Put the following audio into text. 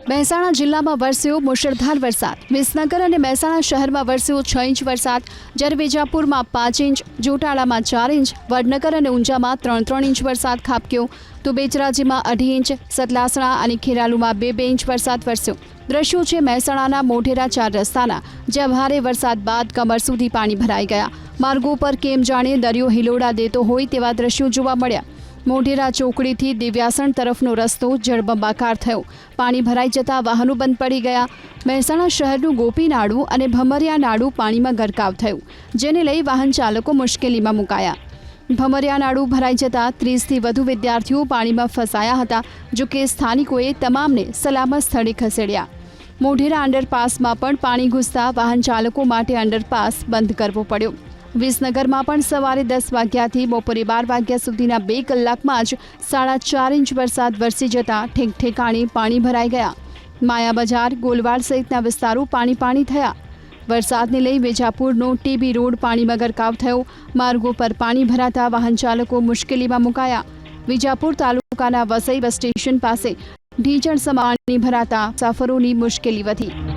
મહેસાણા જિલ્લામાં વરસ્યો મુશળધાર વરસાદ। વિસનગર અને મહેસાણા શહેરમાં વરસ્યો 6 ઇંચ વરસાદ, જ્યારે વિજાપુરમાં 5 ઇંચ, જોટાળામાં 4 ઇંચ, વડનગર અને ઊંઝામાં 3 ઇંચ વરસાદ ખાબક્યો તો બેચરાજીમાં 2.5 ઇંચ, સતલાસણા અને ખેરાલુમાં 2 ઇંચ વરસાદ વરસ્યો। દ્રશ્યો છે મહેસાણાના મોઢેરા 4 રસ્તાના, જ્યાં ભારે વરસાદ બાદ કમર સુધી પાણી ભરાઈ ગયા। માર્ગો પર કેમ જાણે દરિયો હિલોડા દેતો હોય તેવા દ્રશ્યો જોવા મળ્યા। મોઢેરા ચોકડીથી દિવ્યાસણ તરફનો રસ્તો જળબંબાકાર થયો। પાણી ભરાઈ જતા વાહનો બંધ પડી ગયા। મહેસાણા શહેરનું ગોપી નાડું અને ભમરિયા નાડું પાણીમાં ગરકાવ થયું, જેને લઈ વાહન ચાલકો મુશ્કેલીમાં મુકાયા। ભમરિયા નાડું ભરાઈ જતા 30થી વધુ વિદ્યાર્થીઓ પાણીમાં ફસાયા હતા, જો કે સ્થાનિકોએ તમામને સલામત સ્થળે ખસેડ્યા। મોઢેરા અંડરપાસમાં પણ પાણી ઘૂસતા વાહન ચાલકો માટે અંડરપાસ બંધ કરવો પડ્યો। વિસનગરમાં પણ સવારે 10 વાગ્યાથી બપોરે 12 વાગ્યા સુધીના 2 કલાકમાં જ 4.5 ઇંચ વરસાદ વરસી જતા ઠેકઠેકાણે પાણી ભરાઈ ગયા। માયા બજાર, ગોલવાડ સહિતના વિસ્તારો પાણી થયા। વરસાદને લઈ વિજાપુરનો ટીબી રોડ પાણીમાં ગરકાવ થયો। માર્ગો પર પાણી ભરાતા વાહન ચાલકો મુશ્કેલીમાં મુકાયા। વિજાપુર તાલુકાના વસઈ બસ સ્ટેશન પાસે ઢીચણ સમા પાણી ભરાતા મુસાફરોની મુશ્કેલી વધી।